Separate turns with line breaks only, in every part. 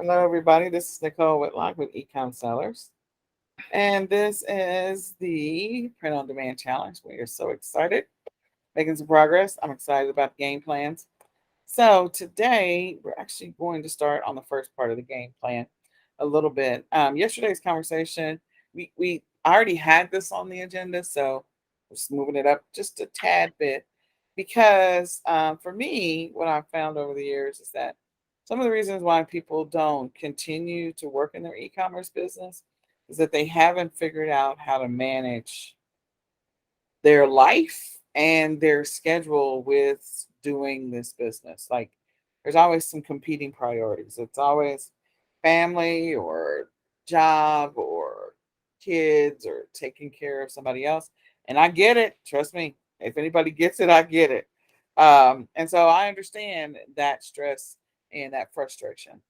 Hello, everybody. This is Nicole Whitlock with eCom Sellers. And this is the Print on Demand Challenge. We are so excited, making some progress. I'm excited about game plans. So, today we're actually going to start on the first part of the game plan a little bit. Yesterday's conversation, we already had this on the agenda, so we're just moving it up just a tad bit because for me, what I've found over the years is that some of the reasons why people don't continue to work in their e-commerce business is that they haven't figured out how to manage their life and their schedule with doing this business. Like there's always some competing priorities. It's always family or job or kids or taking care of somebody else. And I get it. Trust me. If anybody gets it, I get it. And so I understand that stress and that frustration.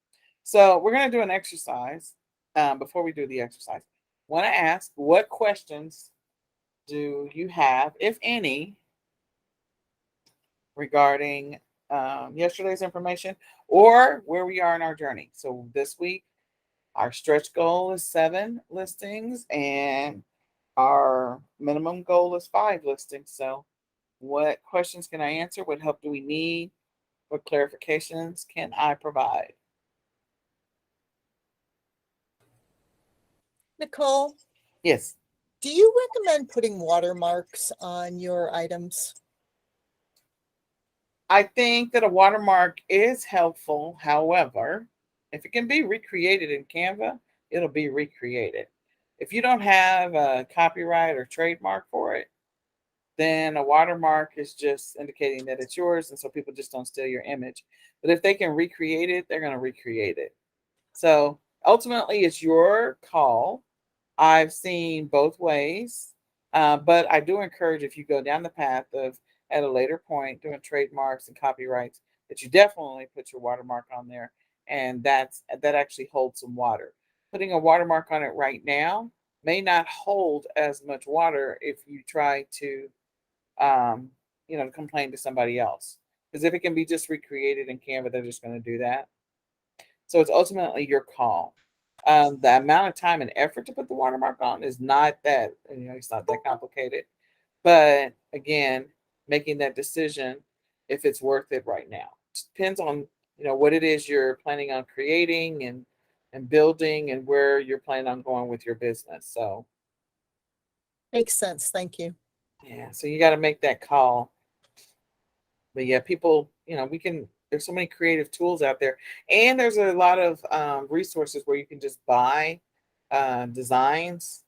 So we're going to do an exercise. Before we do the exercise, I want to ask what questions do you have, if any, regarding yesterday's information or where we are in our journey? So this week, our stretch goal is 7 listings and our minimum goal is 5 listings. So, what questions can I answer? What help do we need? What clarifications can I provide?
Nicole,
Yes.
do you recommend putting watermarks on your items?
I think that a watermark is helpful. However, if it can be recreated in Canva, it'll be recreated. If you don't have a copyright or trademark for it, then a watermark is just indicating that it's yours. And so people just don't steal your image. But if they can recreate it, they're going to recreate it. So ultimately, it's your call. I've seen both ways, but I do encourage if you go down the path of at a later point doing trademarks and copyrights that you definitely put your watermark on there, and that actually holds some water. Putting a watermark on it right now may not hold as much water if you try to, um, complain to somebody else. Because if it can be just recreated in Canva, they're just going to do that. So it's ultimately your call. The amount of time and effort to put the watermark on is not that, it's not that complicated. But again, making that decision if it's worth it right now. It depends on, what it is you're planning on creating and building and where you're planning on going with your business. So
Makes sense. Thank you.
yeah, so you got to make that call. But yeah, people, there's so many creative tools out there, and there's a lot of resources where you can just buy designs,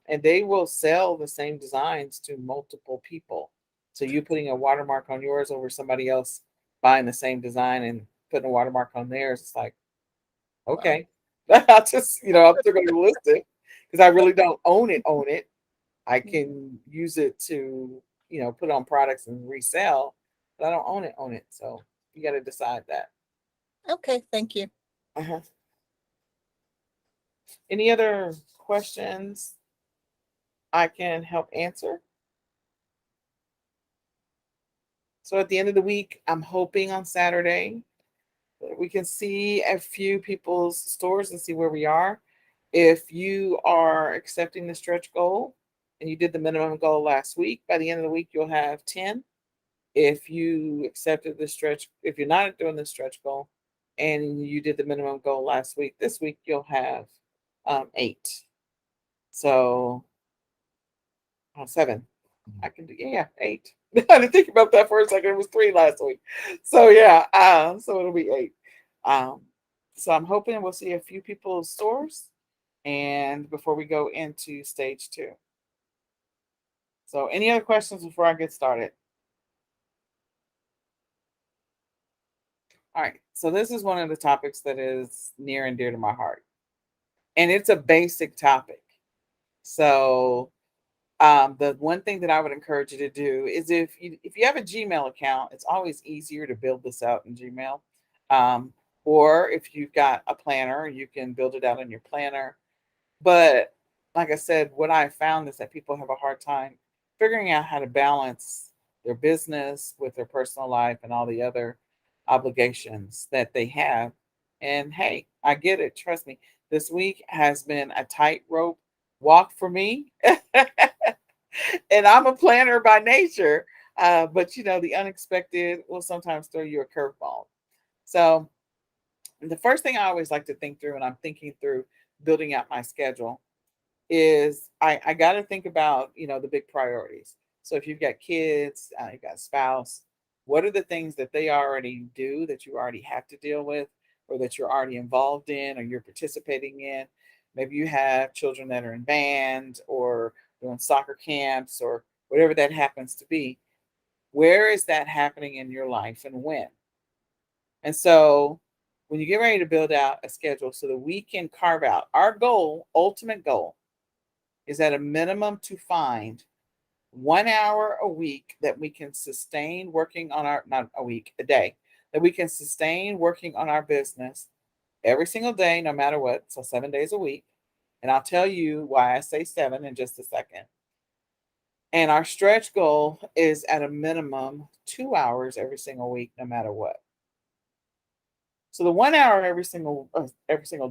and they will sell the same designs to multiple people. So you putting a watermark on yours over somebody else buying the same design and putting a watermark on theirs, it's like,
Wow.
okay, I'll just, I'm still going to list it because I really don't own it. Own it. I can use it to, put on products and resell, but I don't own it. Own it. So you got to decide that.
Okay. Thank you.
Uh-huh. Any other questions I can help answer? So at the end of the week, I'm hoping on Saturday that we can see a few people's stores and see where we are. If you are accepting the stretch goal and you did the minimum goal last week, by the end of the week, you'll have 10. If you accepted the stretch, if you're not doing the stretch goal and you did the minimum goal last week, this week you'll have 8. So 7. I can do, yeah, 8. I didn't think about that for a second. It was 3 last week. So yeah, so it'll be 8. Um, so I'm hoping we'll see a few people's stores and before we go into stage 2. So any other questions before I get started? All right. So this is one of the topics that is near and dear to my heart. And it's a basic topic. So the one thing that I would encourage you to do is if you have a Gmail account, it's always easier to build this out in Gmail. Um, or if you've got a planner, you can build it out in your planner. But like I said, what I found is that people have a hard time figuring out how to balance their business with their personal life and all the other obligations that they have. And hey, I get it. Trust me. This week has been a tightrope walk for me. And I'm a planner by nature. But the unexpected will sometimes throw you a curveball. So the first thing I always like to think through when I'm thinking through building out my schedule is I got to think about, the big priorities. So if you've got kids, you've got a spouse, what are the things that they already do that you already have to deal with, or that you're already involved in, or you're participating in? Maybe you have children that are in band or doing soccer camps or whatever that happens to be. Where is that happening in your life and when? And so when you get ready to build out a schedule so that we can carve out our goal, ultimate goal, is at a minimum to find 1 hour a week that we can sustain working on our, not a week, a day, that we can sustain working on our business every single day, no matter what. So 7 days a week. And I'll tell you why I say seven in just a second. And our stretch goal is at a minimum 2 hours every single week, no matter what. So the 1 hour every single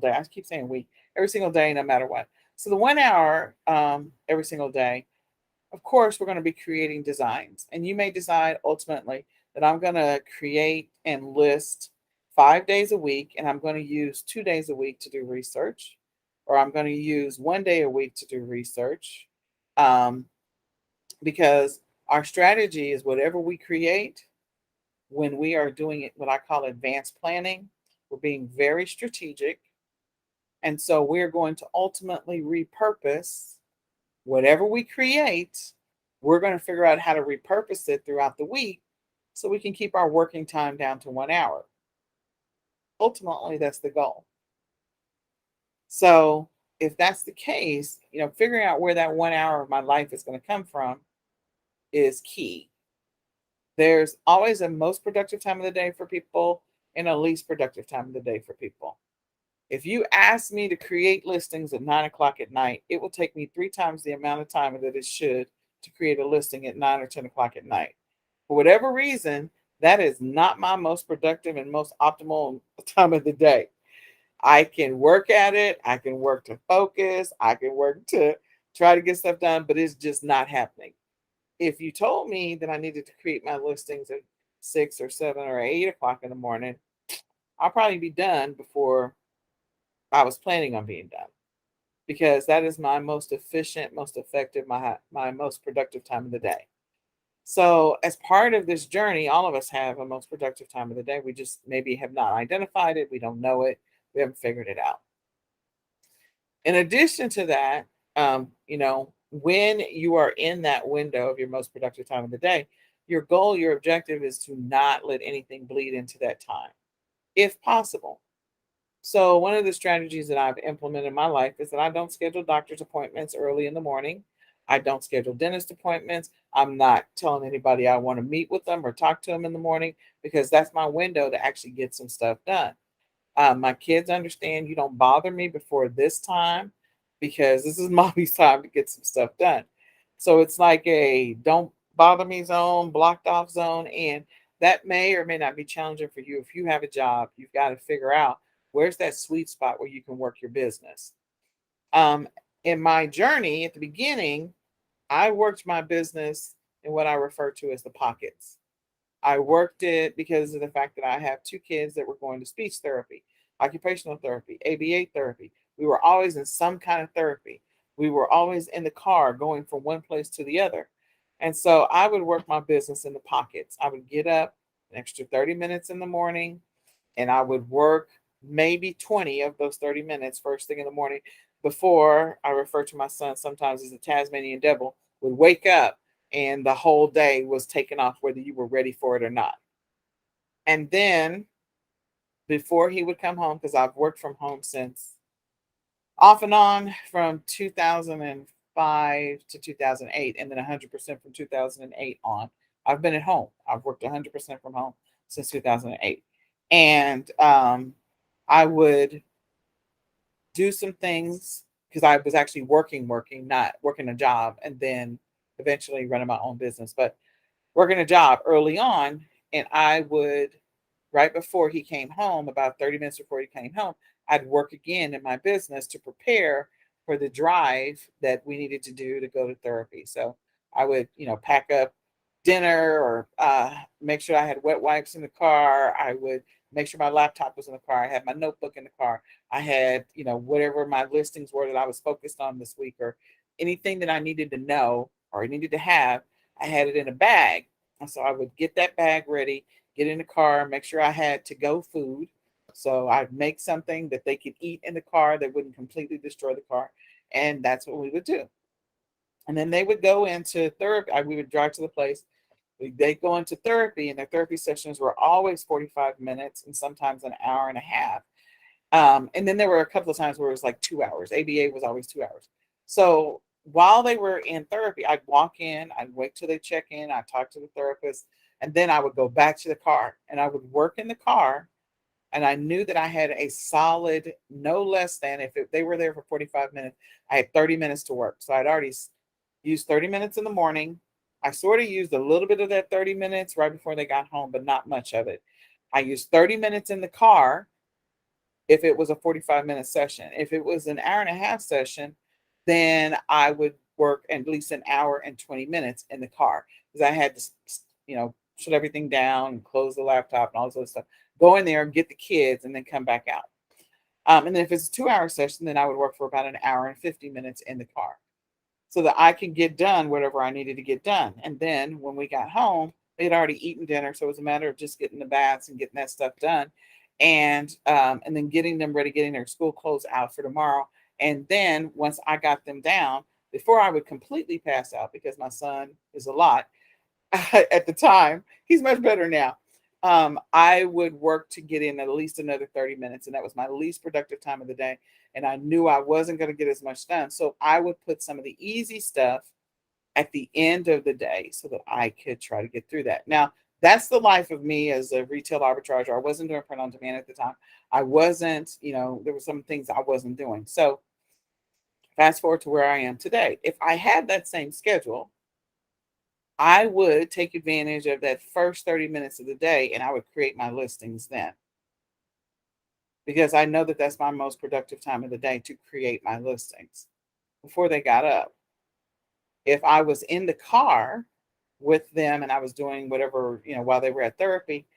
day. I keep saying week, every single day, no matter what. So the 1 hour every single day, of course, we're going to be creating designs. And you may decide ultimately that I'm going to create and list 5 days a week, and I'm going to use 2 days a week to do research, or I'm going to use one day a week to do research, um, because our strategy is whatever we create when we are doing it, what I call advanced planning. We're being very strategic. And so we're going to ultimately repurpose whatever we create. We're going to figure out how to repurpose it throughout the week so we can keep our working time down to 1 hour. Ultimately, that's the goal. So if that's the case, figuring out where that 1 hour of my life is going to come from is key. There's always a most productive time of the day for people and a least productive time of the day for people. If you ask me to create listings at 9 o'clock at night, it will take me 3 times the amount of time that it should to create a listing at 9 or 10 o'clock at night. For whatever reason, that is not my most productive and most optimal time of the day. I can work at it. I can work to focus. I can work to try to get stuff done, but it's just not happening. If you told me that I needed to create my listings at 6 or 7 or 8 o'clock in the morning, I'll probably be done before I was planning on being done, because that is my most efficient, most effective, my most productive time of the day. So as part of this journey, all of us have a most productive time of the day. We just maybe have not identified it. We don't know it. We haven't figured it out. In addition to that, when you are in that window of your most productive time of the day, your goal, your objective is to not let anything bleed into that time, if possible. So one of the strategies that I've implemented in my life is that I don't schedule doctor's appointments early in the morning. I don't schedule dentist appointments. I'm not telling anybody I want to meet with them or talk to them in the morning, because that's my window to actually get some stuff done. My kids understand you don't bother me before this time, because this is mommy's time to get some stuff done. So it's like a don't bother me zone, blocked off zone. And that may or may not be challenging for you. If you have a job, you've got to figure out where's that sweet spot where you can work your business. Um, in my journey at the beginning, I worked my business in what I refer to as the pockets. I worked it because of the fact that I have two kids that were going to speech therapy, occupational therapy, ABA therapy. We were always in some kind of therapy. We were always in the car going from one place to the other. And so I would work my business in the pockets. I would get up an extra 30 minutes in the morning, and I would work maybe 20 of those 30 minutes first thing in the morning before I refer to my son sometimes as the Tasmanian devil, would wake up and the whole day was taken off whether you were ready for it or not. And then before he would come home, because I've worked from home since off and on from 2005 to 2008, and then 100% from 2008 on. I've been at home. I've worked 100% from home since 2008. And I would do some things because I was actually working, not working a job, and then eventually running my own business, but working a job early on. And I would right before he came home, about 30 minutes before he came home, I'd work again in my business to prepare for the drive that we needed to do to go to therapy. So I would, pack up dinner or make sure I had wet wipes in the car. I would make sure my laptop was in the car. I had my notebook in the car. I had, whatever my listings were that I was focused on this week, or anything that I needed to know or I needed to have, I had it in a bag. And so I would get that bag ready, get in the car, make sure I had to go food. So I'd make something that they could eat in the car that wouldn't completely destroy the car. And that's what we would do. And then they would go into therapy. We would drive to the place. They go into therapy, and their therapy sessions were always 45 minutes and sometimes an hour and a half. And then there were a couple of times where it was like 2 hours. ABA was always 2 hours. So while they were in therapy, I'd walk in, I'd wait till they check in, I'd talk to the therapist, and then I would go back to the car and I would work in the car. And I knew that I had a solid, no less than, they were there for 45 minutes, I had 30 minutes to work. So I'd already used 30 minutes in the morning. I sort of used a little bit of that 30 minutes right before they got home, but not much of it. I used 30 minutes in the car if it was a 45-minute session. If it was an hour and a half session, then I would work at least an hour and 20 minutes in the car, because I had to, shut everything down and close the laptop and all this other stuff. Go in there and get the kids and then come back out. And then if it's a 2-hour session, then I would work for about an hour and 50 minutes in the car so that I could get done whatever I needed to get done. And then when we got home, they had already eaten dinner. So it was a matter of just getting the baths and getting that stuff done. And then getting them ready, getting their school clothes out for tomorrow. And then once I got them down, before I would completely pass out, because my son is a lot at the time, he's much better now. I would work to get in at least another 30 minutes, and that was my least productive time of the day. And I knew I wasn't going to get as much done. So I would put some of the easy stuff at the end of the day so that I could try to get through that. Now, that's the life of me as a retail arbitrager. I wasn't doing print on demand at the time. I wasn't, there were some things I wasn't doing. So fast forward to where I am today. If I had that same schedule, I would take advantage of that first 30 minutes of the day and I would create my listings then, because I know that that's my most productive time of the day, to create my listings before they got up. If I was in the car with them and I was doing whatever, while they were at therapy,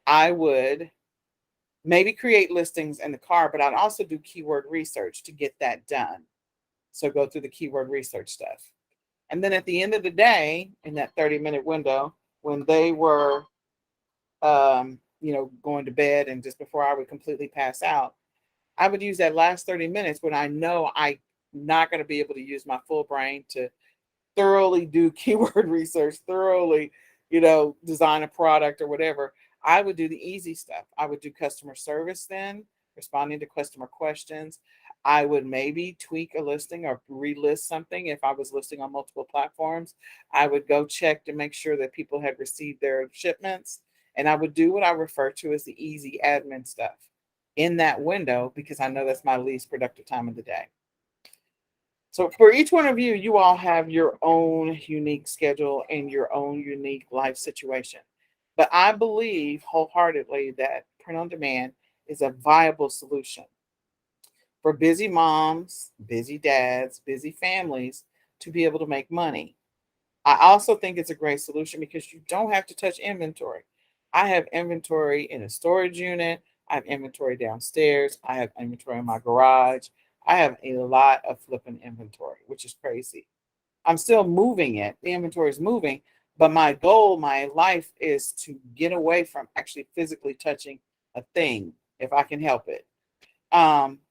I would maybe create listings in the car, but I'd also do keyword research to get that done. So go through the keyword research stuff. And then at the end of the day, in that 30-minute window, when they were, going to bed and just before I would completely pass out, I would use that last 30 minutes when I know I'm not going to be able to use my full brain to thoroughly do keyword research, thoroughly, design a product or whatever. I would do the easy stuff. I would do customer service then, responding to customer questions. I would maybe tweak a listing or relist something if I was listing on multiple platforms. I would go check to make sure that people had received their shipments. And I would do what I refer to as the easy admin stuff in that window, because I know that's my least productive time of the day. So for each one of you, you all have your own unique schedule and your own unique life situation. But I believe wholeheartedly that print on demand is a viable solution for busy moms, busy dads, busy families to be able to make money. I also think it's a great solution because you don't have to touch inventory. I have inventory in a storage unit. I have inventory downstairs. I have inventory in my garage. I have a lot of flipping inventory, which is crazy. I'm still moving it. The inventory is moving, but my goal, my life is to get away from actually physically touching a thing if I can help it.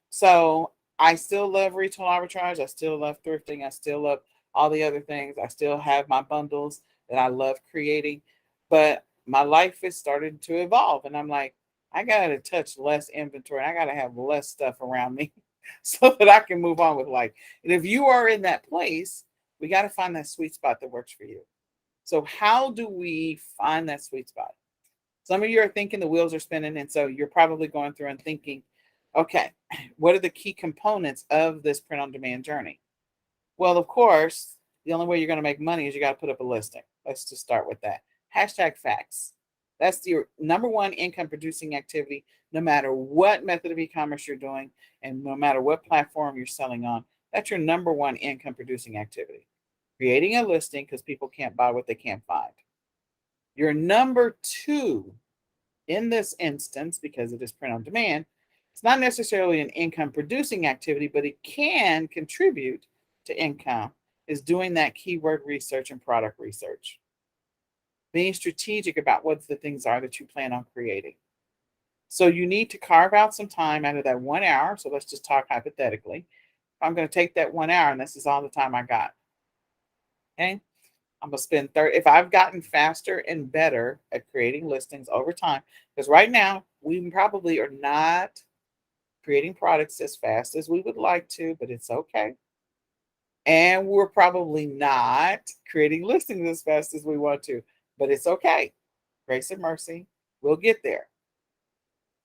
So I still love retail arbitrage. I still love thrifting. I still love all the other things. I still have my bundles that I love creating, but my life is starting to evolve. And I'm like, I got to touch less inventory. I got to have less stuff around me so that I can move on with life. And if you are in that place, we got to find that sweet spot that works for you. So how do we find that sweet spot? Some of you are thinking the wheels are spinning. And so you're probably going through and thinking, okay, what are the key components of this print on demand journey? Well, of course, the only way you're going to make money is you got to put up a listing. Let's just start with that. Hashtag facts. That's your number one income producing activity, no matter what method of e-commerce you're doing and no matter what platform you're selling on. That's your number one income producing activity. Creating a listing because people can't buy what they can't find. Your number two in this instance, because it is print on demand, it's not necessarily an income producing activity, but it can contribute to income, is doing that keyword research and product research. Being strategic about what the things are that you plan on creating. So you need to carve out some time out of that 1 hour. So let's just talk hypothetically. If I'm going to take that 1 hour and this is all the time I got, okay, I'm going to spend 30. If I've gotten faster and better at creating listings over time, because right now we probably are not creating products as fast as we would like to, but it's okay. And we're probably not creating listings as fast as we want to, but it's okay. Grace and mercy, we'll get there.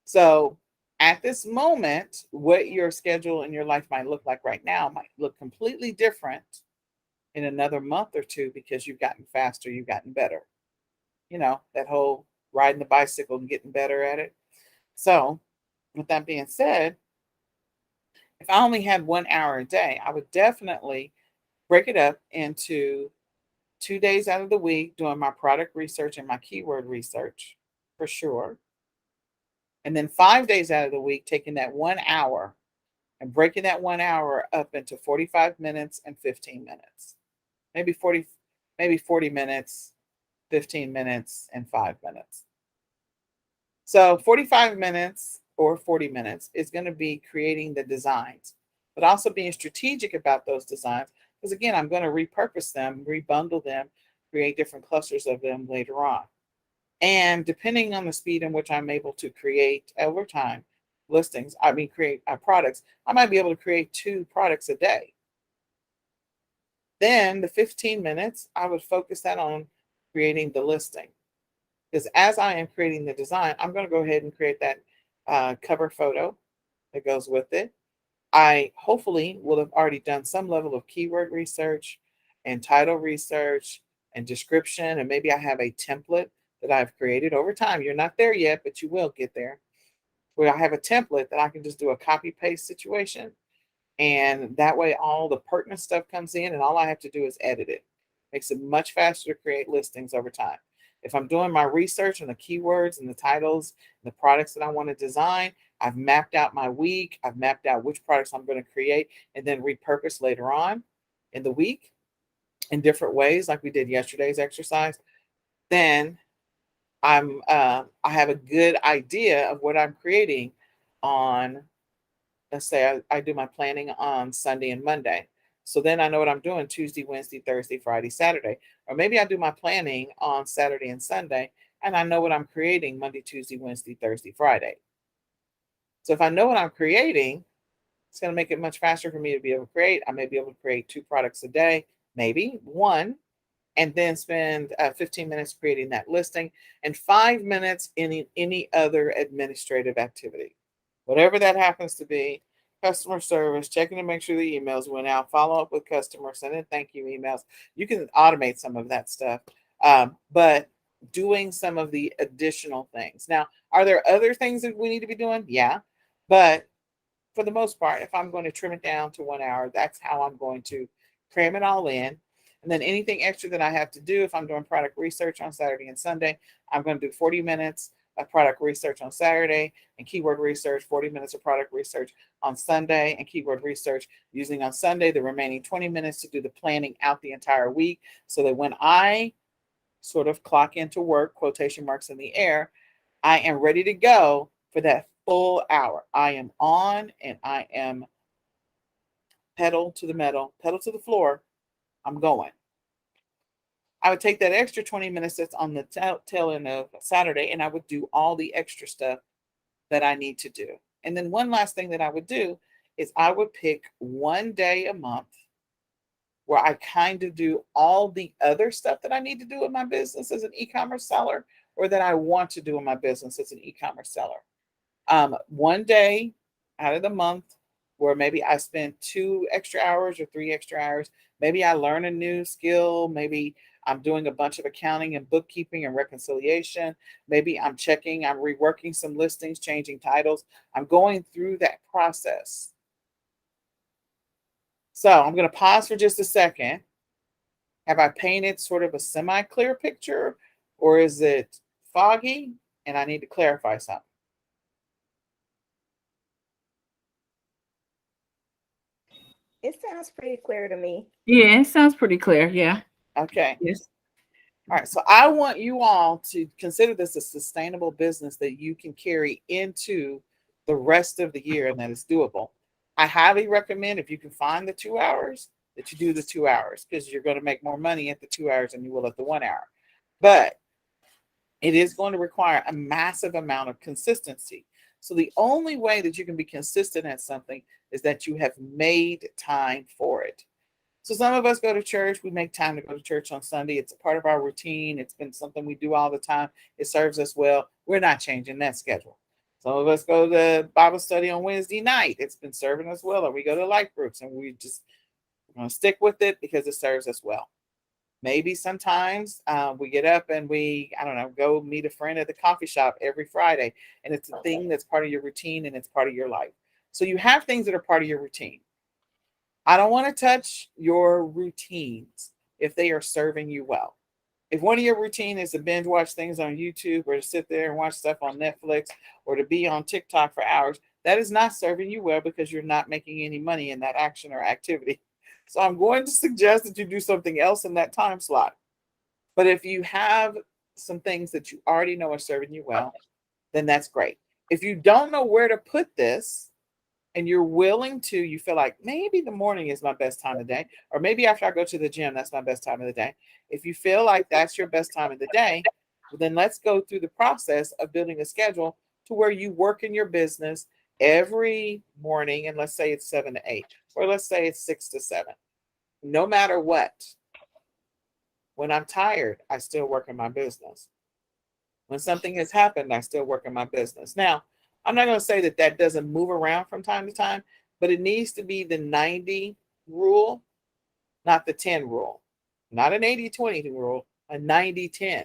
So at this moment, what your schedule and your life might look like right now might look completely different in another month or two because you've gotten faster, you've gotten better. You know, that whole riding the bicycle and getting better at it. So, with that being said, if I only had 1 hour a day, I would definitely break it up into 2 days out of the week doing my product research and my keyword research for sure. And then 5 days out of the week, taking that 1 hour and breaking that 1 hour up into 45 minutes and 15 minutes. Maybe 40 minutes, 15 minutes, and 5 minutes. So 45 minutes or 40 minutes is going to be creating the designs, but also being strategic about those designs. Because again, I'm going to repurpose them, rebundle them, create different clusters of them later on. And depending on the speed in which I'm able to create over time create products, I might be able to create 2 products a day. Then the 15 minutes, I would focus that on creating the listing. Because as I am creating the design, I'm going to go ahead and create that cover photo that goes with it. I hopefully will have already done some level of keyword research and title research and description. And maybe I have a template that I've created over time. You're not there yet, but you will get there. Where I have a template that I can just do a copy paste situation. And that way all the pertinent stuff comes in and all I have to do is edit it. Makes it much faster to create listings over time. If I'm doing my research on the keywords and the titles and the products that I want to design, I've mapped out my week. I've mapped out which products I'm going to create and then repurpose later on in the week in different ways, like we did yesterday's exercise. Then I have a good idea of what I'm creating on, let's say I do my planning on Sunday and Monday. So then I know what I'm doing Tuesday, Wednesday, Thursday, Friday, Saturday. Or maybe I do my planning on Saturday and Sunday, and I know what I'm creating Monday, Tuesday, Wednesday, Thursday, Friday. So if I know what I'm creating, it's going to make it much faster for me to be able to create. I may be able to create 2 products a day, maybe one, and then spend 15 minutes creating that listing and 5 minutes in any other administrative activity. Whatever that happens to be, customer service, checking to make sure the emails went out, follow up with customers, sending thank you emails. You can automate some of that stuff, but doing some of the additional things. Now, are there other things that we need to be doing? Yeah, but for the most part, if I'm going to trim it down to 1 hour, that's how I'm going to cram it all in. And then anything extra that I have to do, if I'm doing product research on Saturday and Sunday, I'm going to do 40 minutes of product research on Saturday and keyword research, 40 minutes of product research on Sunday and keyword research using on Sunday the remaining 20 minutes to do the planning out the entire week so that when I sort of clock into work, quotation marks in the air, I am ready to go for that full hour. I am on and I am pedal to the metal, pedal to the floor. I'm going. I would take that extra 20 minutes that's on the tail end of Saturday and I would do all the extra stuff that I need to do. And then one last thing that I would do is I would pick one day a month where I kind of do all the other stuff that I need to do in my business as an e-commerce seller or that I want to do in my business as an e-commerce seller. One day out of the month where maybe I spend 2 extra hours or 3 extra hours. Maybe I learn a new skill. Maybe I'm doing a bunch of accounting and bookkeeping and reconciliation. Maybe I'm reworking some listings, changing titles. I'm going through that process. So I'm going to pause for just a second. Have I painted sort of a semi-clear picture, or is it foggy and I need to clarify something?
It sounds pretty clear to me.
Yeah, it sounds pretty clear. Yeah.
Okay.
Yes.
All right. So I want you all to consider this a sustainable business that you can carry into the rest of the year and that is doable. I highly recommend, if you can find the 2 hours, that you do the 2 hours, because you're going to make more money at the 2 hours than you will at the 1 hour. But it is going to require a massive amount of consistency. So the only way that you can be consistent at something is that you have made time for it. So some of us go to church. We make time to go to church on Sunday. It's a part of our routine. It's been something we do all the time. It serves us well. We're not changing that schedule. Some of us go to Bible study on Wednesday night. It's been serving us well. Or we go to life groups and we're going to stick with it because it serves us well. Maybe sometimes we get up and I don't know, go meet a friend at the coffee shop every Friday. And it's a thing that's part of your routine and it's part of your life. So you have things that are part of your routine. I don't want to touch your routines if they are serving you well. If one of your routine is to binge watch things on YouTube or to sit there and watch stuff on Netflix or to be on TikTok for hours, that is not serving you well because you're not making any money in that action or activity. So I'm going to suggest that you do something else in that time slot. But if you have some things that you already know are serving you well, then that's great. If you don't know where to put this and you're willing to, you feel like maybe the morning is my best time of the day, or maybe after I go to the gym, that's my best time of the day. If you feel like that's your best time of the day, then let's go through the process of building a schedule to where you work in your business every morning, and let's say it's 7 to 8, or let's say it's 6 to 7. No matter what, when I'm tired, I still work in my business. When something has happened, I still work in my business. Now, I'm not going to say that that doesn't move around from time to time, but it needs to be the 90 rule, not the 10 rule, not an 80-20 rule, a 90-10.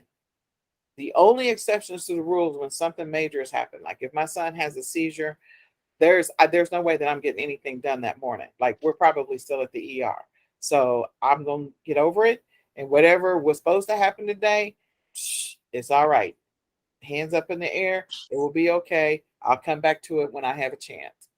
The only exceptions to the rule is when something major has happened. Like if my son has a seizure, there's no way that I'm getting anything done that morning. Like we're probably still at the ER. So I'm going to get over it. And whatever was supposed to happen today, it's all right. Hands up in the air. It will be okay. I'll come back to it when I have a chance.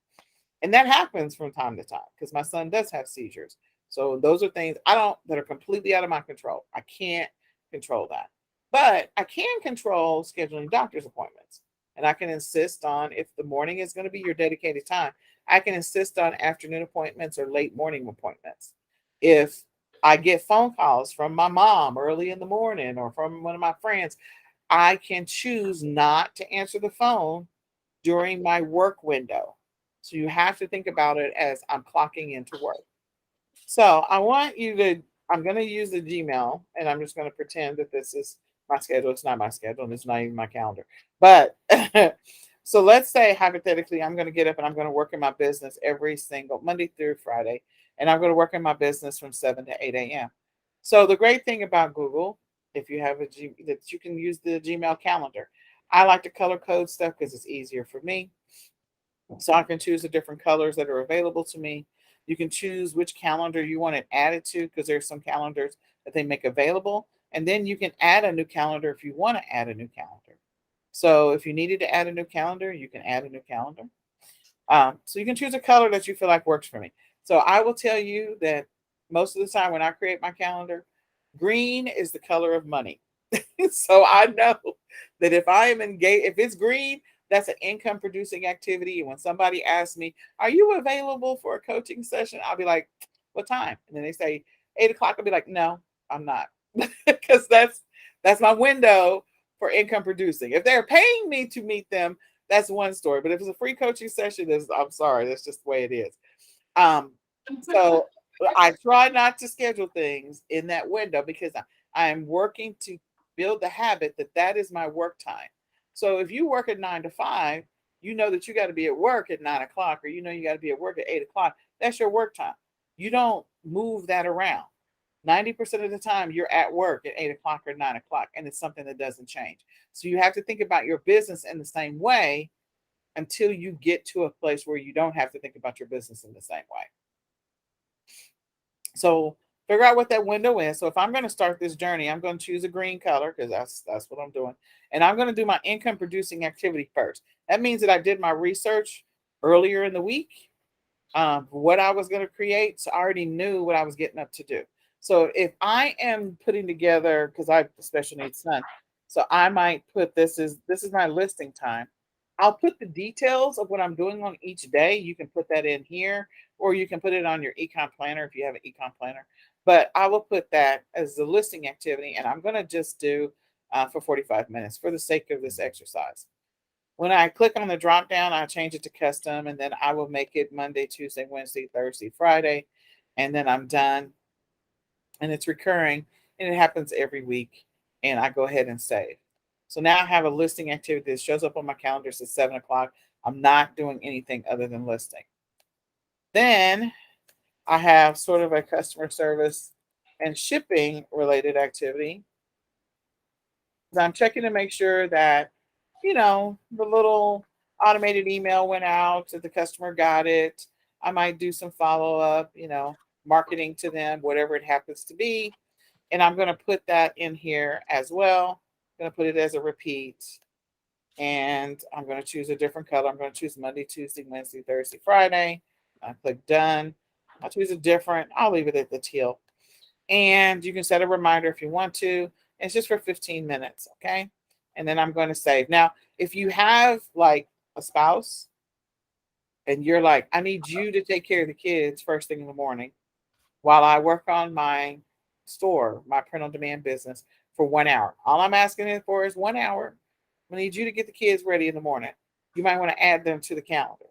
And that happens from time to time because my son does have seizures. So those are things that are completely out of my control. I can't control that. But I can control scheduling doctor's appointments. And I can insist on, if the morning is going to be your dedicated time, I can insist on afternoon appointments or late morning appointments. If I get phone calls from my mom early in the morning or from one of my friends, I can choose not to answer the phone during my work window. So you have to think about it as I'm clocking into work. So I'm going to use the Gmail and I'm just going to pretend that this is my schedule. It's not my schedule and it's not even my calendar. But so let's say hypothetically, I'm going to get up and I'm going to work in my business every single Monday through Friday. And I'm going to work in my business from 7 to 8 a.m. So the great thing about Google, if you have that you can use the Gmail calendar. I like to color code stuff because it's easier for me. So I can choose the different colors that are available to me. You can choose which calendar you want it added to because there's some calendars that they make available. And then you can add a new calendar if you want to add a new calendar. So if you needed to add a new calendar, you can add a new calendar. So you can choose a color that you feel like works for me. So I will tell you that most of the time when I create my calendar, green is the color of money. So I know that if I am engaged, if it's green, that's an income producing activity. And when somebody asks me, are you available for a coaching session? I'll be like, what time? And then they say 8 o'clock. I'll be like, no, I'm not. Because that's my window for income producing. If they're paying me to meet them, that's one story. But if it's a free coaching session, I'm sorry, that's just the way it is. So I try not to schedule things in that window because I am working to build the habit that is my work time. So if you work at 9 to 5, you know that you got to be at work at 9 o'clock, or you know you got to be at work at 8 o'clock. That's your work time. You don't move that around. 90% of the time you're at work at 8 o'clock or 9 o'clock, and it's something that doesn't change. So you have to think about your business in the same way until you get to a place where you don't have to think about your business in the same way. So figure out what that window is. So if I'm going to start this journey, I'm going to choose a green color because that's what I'm doing. And I'm going to do my income producing activity first. That means that I did my research earlier in the week, what I was going to create. So I already knew what I was getting up to do. So if I am putting together, because I have a special needs son, so I might put this is my listing time. I'll put the details of what I'm doing on each day. You can put that in here, or you can put it on your eCom planner if you have an eCom planner. But I will put that as the listing activity, and I'm going to just do for 45 minutes for the sake of this exercise. When I click on the drop down, I change it to custom, and then I will make it Monday, Tuesday, Wednesday, Thursday, Friday, and then I'm done. And it's recurring, and it happens every week, and I go ahead and save. So now I have a listing activity that shows up on my calendar. It's at 7 o'clock. I'm not doing anything other than listing. Then I have sort of a customer service and shipping related activity. I'm checking to make sure that, the little automated email went out, that the customer got it. I might do some follow up, marketing to them, whatever it happens to be. And I'm going to put that in here as well. I'm going to put it as a repeat. And I'm going to choose a different color. I'm going to choose Monday, Tuesday, Wednesday, Thursday, Friday. I click done. I'll choose a different. I'll leave it at the teal. And you can set a reminder if you want to. It's just for 15 minutes. Okay. And then I'm going to save. Now, if you have like a spouse and you're like, I need you to take care of the kids first thing in the morning while I work on my store, my print on demand business for 1 hour. All I'm asking it for is 1 hour. I need you to get the kids ready in the morning. You might want to add them to the calendar.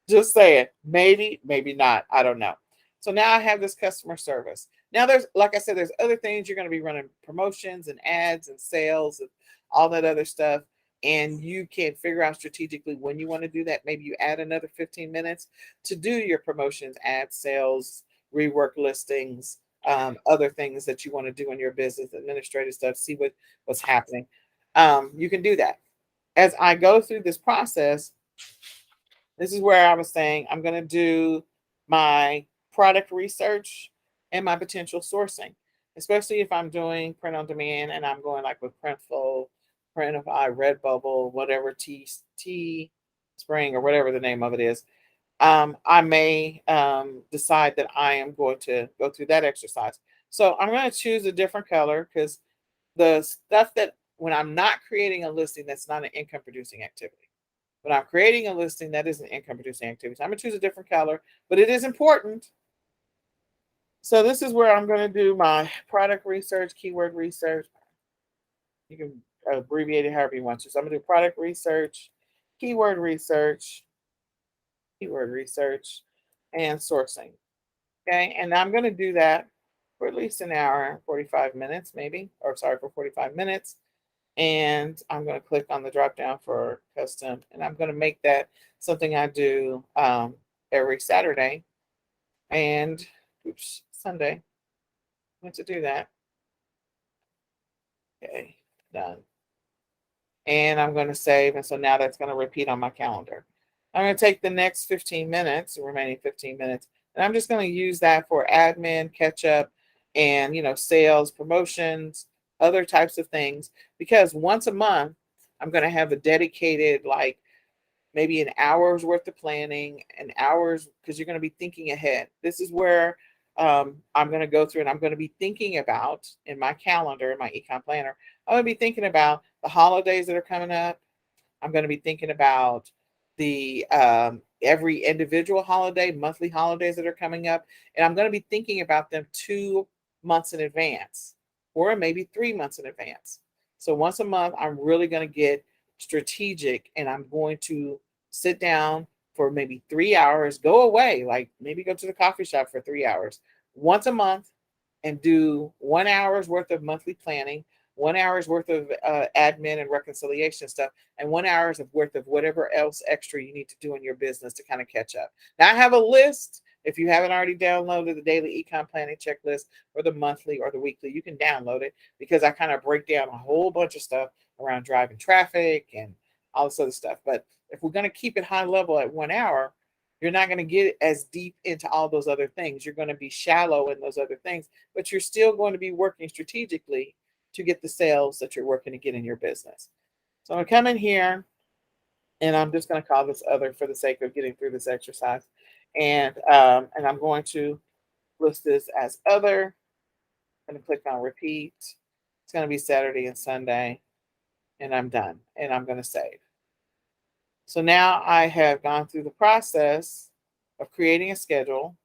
Just say it. Maybe, maybe not. I don't know. So now I have this customer service. Now there's, like I said, there's other things. You're going to be running promotions and ads and sales and all that other stuff. And you can figure out strategically when you want to do that. Maybe you add another 15 minutes to do your promotions, ads, sales, rework listings, other things that you want to do in your business, administrative stuff, see what's happening. You can do that. As I go through this process, this is where I was saying I'm going to do my product research and my potential sourcing, especially if I'm doing print on demand and I'm going like with Printful, Printify, Redbubble, whatever T Spring or whatever the name of it is. I may decide that I am going to go through that exercise. So I'm going to choose a different color because the stuff that when I'm not creating a listing, that's not an income producing activity. When I'm creating a listing, that is an income producing activity. So I'm going to choose a different color, but it is important. So this is where I'm going to do my product research, keyword research. You can abbreviate it however you want to. So I'm going to do product research, keyword research, and sourcing. Okay. And I'm going to do that for at least an hour and 45 minutes, maybe, for 45 minutes. And I'm going to click on the drop down for custom, and I'm going to make that something I do every Saturday and Sunday. I want to do that. Okay, done. And I'm going to save, and so now that's going to repeat on my calendar. I'm going to take the next 15 minutes, the remaining 15 minutes, and I'm just going to use that for admin, catch up, and sales, promotions, other types of things, because once a month I'm going to have a dedicated, like maybe an hour's worth of planning, and hours, because you're going to be thinking ahead. This is where I'm going to go through, and I'm going to be thinking about in my calendar, in my eCom planner, I'm going to be thinking about the holidays that are coming up. I'm going to be thinking about the every individual holiday, monthly holidays that are coming up, and I'm going to be thinking about them 2 months in advance, or maybe 3 months in advance. So once a month, I'm really going to get strategic, and I'm going to sit down for maybe 3 hours, go away, like maybe go to the coffee shop for 3 hours once a month, and do 1 hour's worth of monthly planning, 1 hour's worth of admin and reconciliation stuff, and 1 hour's worth of whatever else extra you need to do in your business to kind of catch up. Now I have a list. If you haven't already downloaded the daily ecom planning checklist or the monthly or the weekly, you can download it because I kind of break down a whole bunch of stuff around driving traffic and all this other stuff. But if we're going to keep it high level at 1 hour, you're not going to get as deep into all those other things. You're going to be shallow in those other things, but you're still going to be working strategically to get the sales that you're working to get in your business. So I'm going to come in here and I'm just going to call this other for the sake of getting through this exercise. And I'm going to list this as other. I'm going to click on repeat. It's going to be Saturday and Sunday, and I'm done. And I'm going to save. So now I have gone through the process of creating a schedule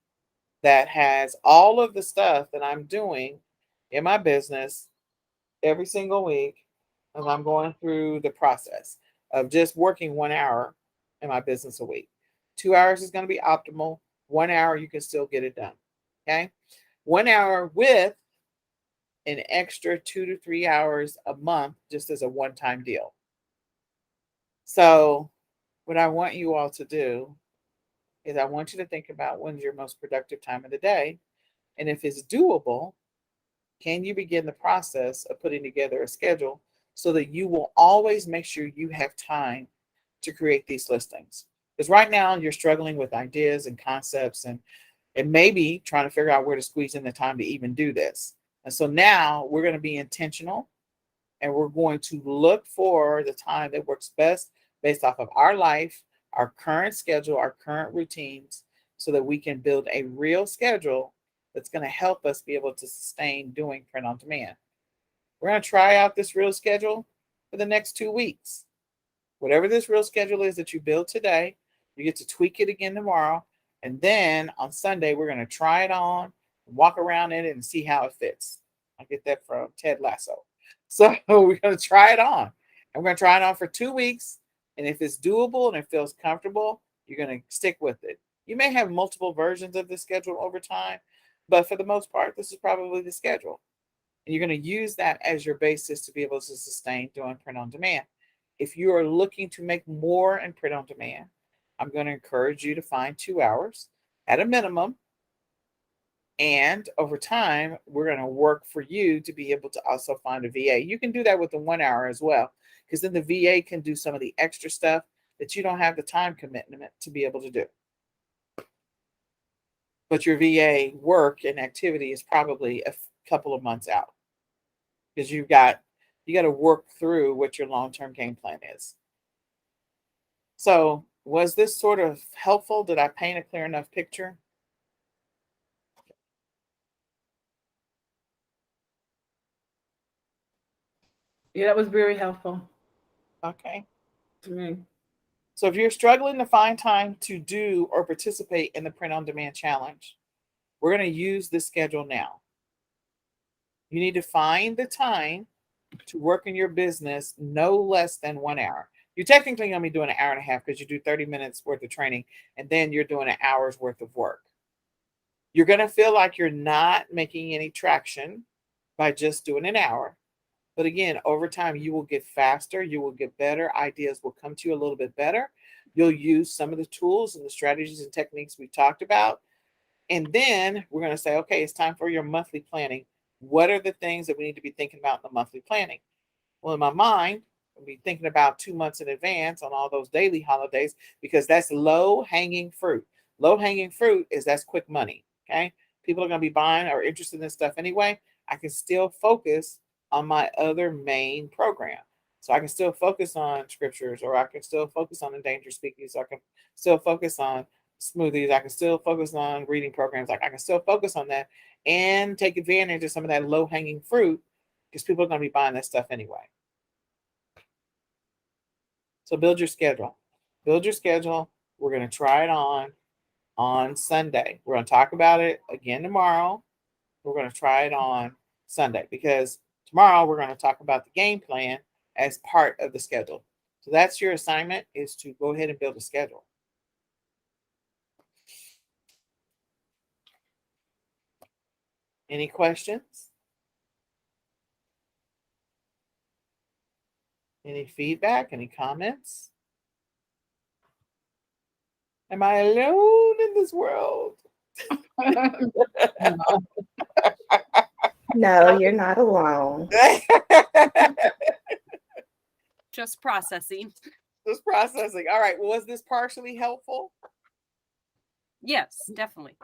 that has all of the stuff that I'm doing in my business every single week as I'm going through the process of just working 1 hour in my business a week. 2 hours is going to be optimal. 1 hour, you can still get it done. Okay. 1 hour with an extra 2 to 3 hours a month, just as a one-time deal. So what I want you all to do is I want you to think about when's your most productive time of the day. And if it's doable, can you begin the process of putting together a schedule so that you will always make sure you have time to create these listings? Because right now you're struggling with ideas and concepts and maybe trying to figure out where to squeeze in the time to even do this. And so now we're going to be intentional and we're going to look for the time that works best based off of our life, our current schedule, our current routines, so that we can build a real schedule that's going to help us be able to sustain doing print on demand. We're going to try out this real schedule for the next 2 weeks. Whatever this real schedule is that you build today, you get to tweak it again tomorrow. And then on Sunday, we're going to try it on, walk around in it, and see how it fits. I get that from Ted Lasso. So we're going to try it on. And we're going to try it on for 2 weeks. And if it's doable and it feels comfortable, you're going to stick with it. You may have multiple versions of the schedule over time, but for the most part, this is probably the schedule. And you're going to use that as your basis to be able to sustain doing print on demand. If you are looking to make more in print on demand, I'm going to encourage you to find 2 hours at a minimum. And over time, we're going to work for you to be able to also find a VA. You can do that with the 1 hour as well, because then the VA can do some of the extra stuff that you don't have the time commitment to be able to do. But your VA work and activity is probably a couple of months out because you got to work through what your long-term game plan is. So was this sort of helpful? Did I paint a clear enough picture?
Yeah, that was very helpful
Okay.
to me.
So if you're struggling to find time to do or participate in the print on demand challenge, we're going to use this schedule now. You need to find the time to work in your business no less than 1 hour. You're technically going to be doing an hour and a half because you do 30 minutes worth of training and then you're doing an hour's worth of work. You're going to feel like you're not making any traction by just doing an hour. But again, over time, you will get faster. You will get better. Ideas will come to you a little bit better. You'll use some of the tools and the strategies and techniques we talked about. And then we're going to say, okay, it's time for your monthly planning. What are the things that we need to be thinking about in the monthly planning? Well, in my mind, I'll be thinking about 2 months in advance on all those daily holidays because that's low hanging fruit. Low hanging fruit is that's quick money. Okay. People are going to be buying or interested in this stuff anyway. I can still focus on my other main program. So I can still focus on scriptures, or I can still focus on endangered speakers. I can still focus on smoothies. I can still focus on reading programs. Like I can still focus on that and take advantage of some of that low hanging fruit because people are going to be buying that stuff anyway. So build your schedule. Build your schedule. We're going to try it on Sunday. We're going to talk about it again tomorrow. We're going to try it on Sunday because tomorrow we're going to talk about the game plan as part of the schedule. So that's your assignment, is to go ahead and build a schedule. Any questions? Any feedback? Any comments? Am I alone in this world?
No, you're not alone.
Just processing.
Just processing. All right. Was this partially helpful?
Yes, definitely.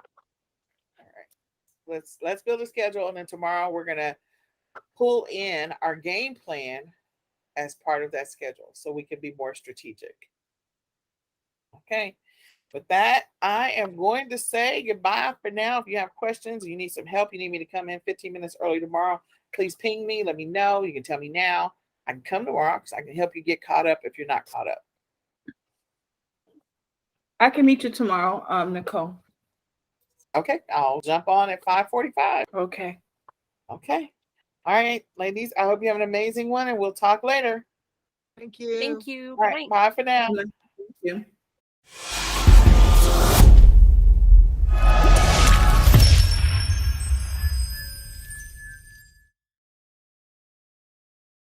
All right. Let's build a schedule, and then tomorrow we're gonna pull in our game plan as part of that schedule so we can be more strategic. Okay. With that, I am going to say goodbye for now. If you have questions, you need some help, you need me to come in 15 minutes early tomorrow, please ping me. Let me know. You can tell me now. I can come tomorrow because I can help you get caught up if you're not caught up.
I can meet you tomorrow, Nicole.
Okay. I'll jump on at 5:45.
Okay.
Okay. All right, ladies. I hope you have an amazing one, and we'll talk later.
Thank you.
Thank you.
All right. Bye for now.
Thank you.